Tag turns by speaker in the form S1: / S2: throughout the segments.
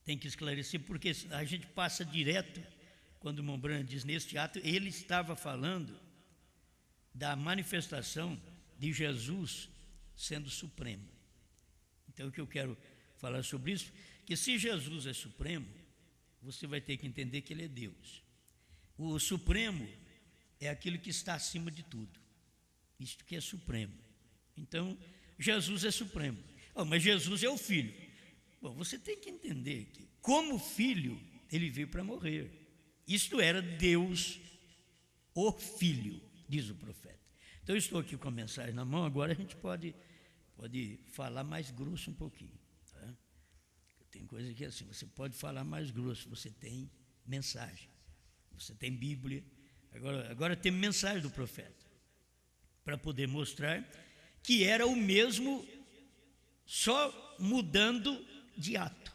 S1: tem que esclarecer, porque a gente passa direto, quando o irmão Branham diz neste ato, ele estava falando da manifestação de Jesus sendo supremo. Então, o que eu quero falar sobre isso, que se Jesus é supremo, você vai ter que entender que ele é Deus. O supremo é aquele que está acima de tudo, isto que é supremo. Então, Jesus é supremo. Mas Jesus é o Filho. Bom, você tem que entender que, como Filho, ele veio para morrer. Isto era Deus, o Filho, diz o profeta. Então, eu estou aqui com a mensagem na mão, agora a gente pode falar mais grosso um pouquinho. Tá? Tem coisa que é assim, você pode falar mais grosso, você tem mensagem, você tem Bíblia. Agora tem mensagem do profeta, para poder mostrar que era o mesmo, só mudando de ato.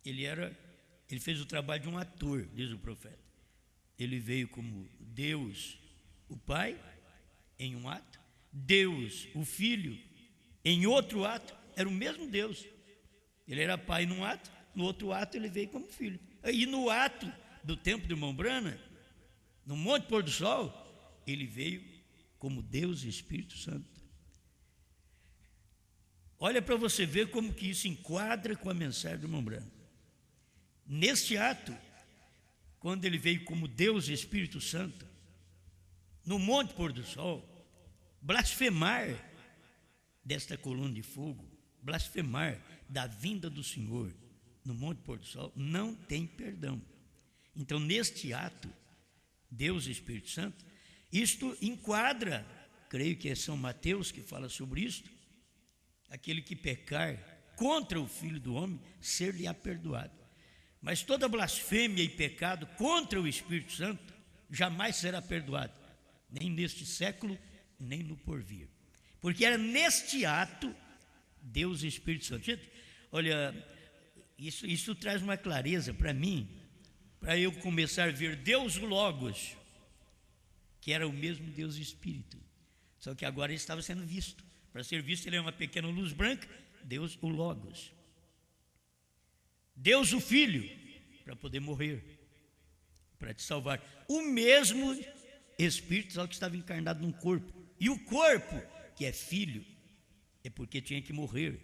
S1: Ele fez o trabalho de um ator, diz o profeta. Ele veio como Deus, o Pai, em um ato, Deus, o Filho, em outro ato. Era o mesmo Deus. Ele era Pai num ato, no outro ato ele veio como Filho. E no ato do tempo do irmão Branham, no Monte Pôr do Sol, ele veio como Deus e Espírito Santo. Olha para você ver como que isso enquadra com a mensagem do irmão Branham. Neste ato, quando ele veio como Deus e Espírito Santo, no Monte Pôr do Sol, blasfemar desta coluna de fogo, blasfemar da vinda do Senhor no Monte Pôr do Sol, não tem perdão. Então, neste ato, Deus e Espírito Santo, isto enquadra, creio que é São Mateus que fala sobre isto, aquele que pecar contra o Filho do Homem, ser-lhe-á perdoado. Mas toda blasfêmia e pecado contra o Espírito Santo jamais será perdoado, nem neste século, nem no porvir. Porque era neste ato, Deus e Espírito Santo. Gente, olha, isso traz uma clareza para mim, para eu começar a ver Deus o Logos, que era o mesmo Deus e Espírito, só que agora ele estava sendo visto. Para ser visto, ele é uma pequena luz branca, Deus o Logos. Deus o Filho, para poder morrer, para te salvar. O mesmo Espírito, só que estava encarnado num corpo. E o corpo, que é filho, é porque tinha que morrer.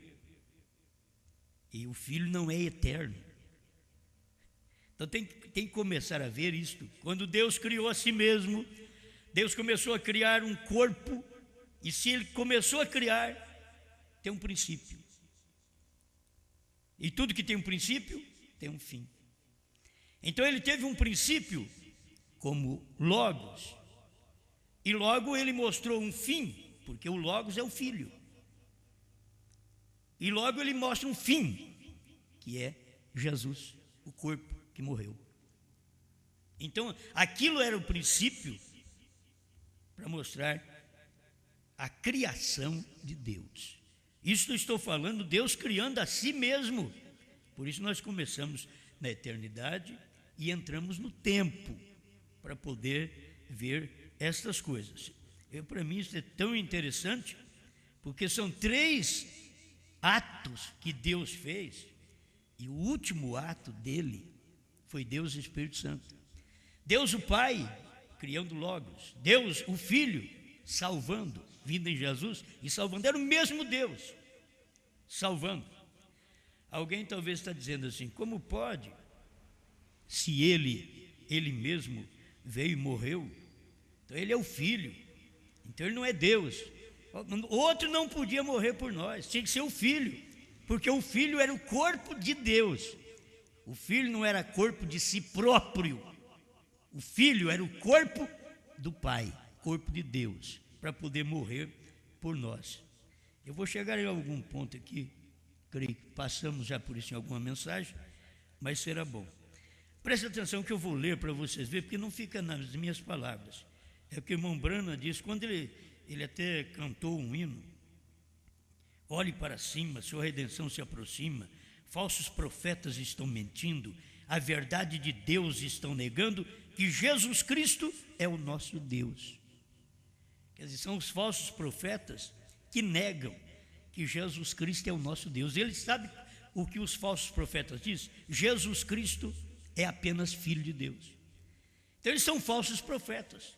S1: E o Filho não é eterno. Então tem que começar a ver isto. Quando Deus criou a si mesmo, Deus começou a criar um corpo. E se Ele começou a criar, tem um princípio. E tudo que tem um princípio, tem um fim. Então Ele teve um princípio como Logos. E logo Ele mostrou um fim, porque o Logos é o Filho. E logo Ele mostra um fim, que é Jesus, o corpo que morreu. Então, aquilo era o princípio para mostrar a criação de Deus. Isso estou falando, Deus criando a si mesmo. Por isso nós começamos na eternidade e entramos no tempo para poder ver estas coisas. Para mim isso é tão interessante, porque são 3 atos que Deus fez, e o último ato dele foi Deus e Espírito Santo. Deus o Pai, criando Logos. Deus o Filho, salvando, vindo em Jesus e salvando. Era o mesmo Deus, salvando. Alguém talvez está dizendo assim, como pode? Se ele mesmo veio e morreu, então ele é o Filho, então ele não é Deus. Outro não podia morrer por nós, tinha que ser o Filho, porque o Filho era o corpo de Deus. O Filho não era corpo de si próprio, o Filho era o corpo do Pai, corpo de Deus, para poder morrer por nós. Eu vou chegar em algum ponto aqui, creio que passamos já por isso em alguma mensagem, mas será bom. Preste atenção que eu vou ler para vocês verem, porque não fica nas minhas palavras. É o que o irmão Branham disse, quando ele até cantou um hino: olhe para cima, sua redenção se aproxima, falsos profetas estão mentindo, a verdade de Deus estão negando, que Jesus Cristo é o nosso Deus. Quer dizer, são os falsos profetas que negam que Jesus Cristo é o nosso Deus. Ele sabe o que os falsos profetas dizem? Jesus Cristo é apenas Filho de Deus. Então eles são falsos profetas.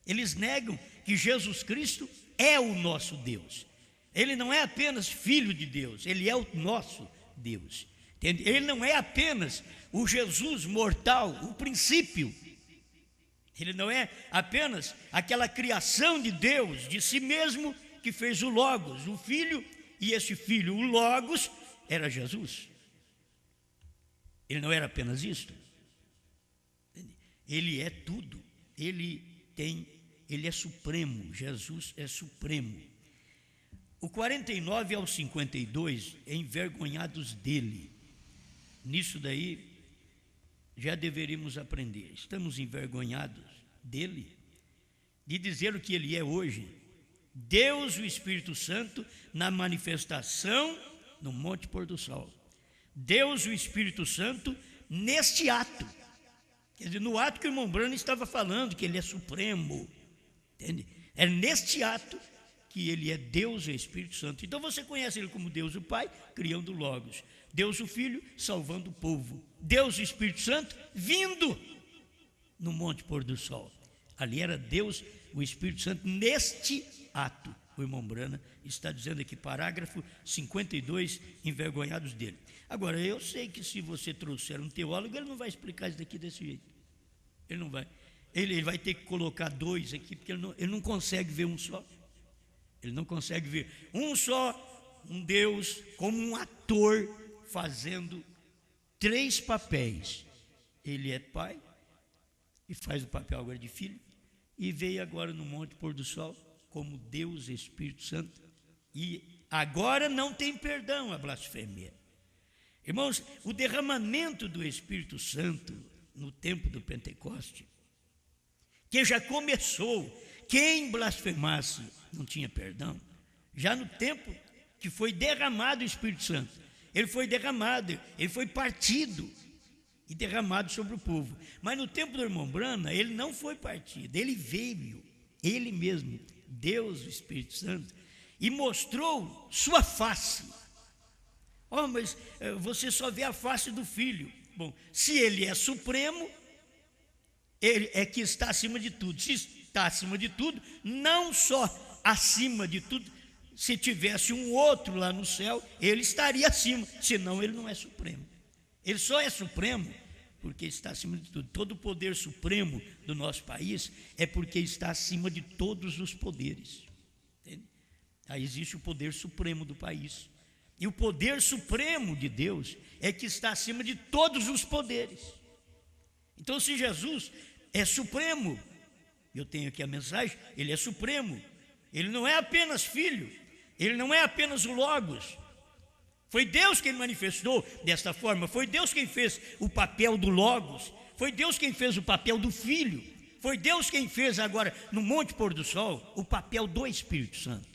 S1: Eles negam que Jesus Cristo é o nosso Deus. Ele não é apenas Filho de Deus, Ele é o nosso Deus. Entende? Ele não é apenas o Jesus mortal, o princípio. Ele não é apenas aquela criação de Deus, de si mesmo, que fez o Logos, o Filho, e esse Filho, o Logos, era Jesus. Ele não era apenas isto. Ele é tudo. Ele é supremo. Jesus é supremo. O 49 ao 52 é envergonhados dele. Nisso daí já deveríamos aprender. Estamos envergonhados dele, de dizer o que ele é hoje. Deus, o Espírito Santo, na manifestação no Monte Pôr do Sol. Deus, o Espírito Santo, neste ato. Quer dizer, no ato que o irmão Branham estava falando, que ele é supremo. Entende? É neste ato que ele é Deus e Espírito Santo. Então você conhece ele como Deus o Pai, criando Logos. Deus o Filho, salvando o povo. Deus o Espírito Santo, vindo no Monte Pôr do Sol. Ali era Deus, o Espírito Santo, neste ato. O irmão Branham está dizendo aqui, parágrafo 52, envergonhados dele. Agora, eu sei que se você trouxer um teólogo, ele não vai explicar isso daqui desse jeito. Ele não vai. Ele vai ter que colocar dois aqui, porque ele não consegue ver um só. Ele não consegue ver um só, um Deus, como um ator fazendo três papéis. Ele é pai, e faz o papel agora de filho, e veio agora no Monte Pôr do Sol, como Deus Espírito Santo, e agora não tem perdão a blasfêmia. Irmãos, o derramamento do Espírito Santo no tempo do Pentecoste, que já começou, quem blasfemasse não tinha perdão, já no tempo que foi derramado o Espírito Santo, ele foi derramado, ele foi partido e derramado sobre o povo. Mas no tempo do irmão Branham, ele não foi partido, ele veio, ele mesmo, Deus, o Espírito Santo, e mostrou sua face. Oh, mas você só vê a face do Filho. Bom, se ele é supremo, ele é que está acima de tudo. Se está acima de tudo, não só acima de tudo, se tivesse um outro lá no céu, ele estaria acima, senão ele não é supremo. Ele só é supremo porque está acima de tudo. Todo o poder supremo do nosso país é porque está acima de todos os poderes. Entende? Aí existe o poder supremo do país. E o poder supremo de Deus é que está acima de todos os poderes. Então, se Jesus é supremo, eu tenho aqui a mensagem, ele é supremo. Ele não é apenas filho, ele não é apenas o Logos. Foi Deus quem manifestou desta forma, foi Deus quem fez o papel do Logos, foi Deus quem fez o papel do Filho, foi Deus quem fez agora no Monte Pôr do Sol o papel do Espírito Santo.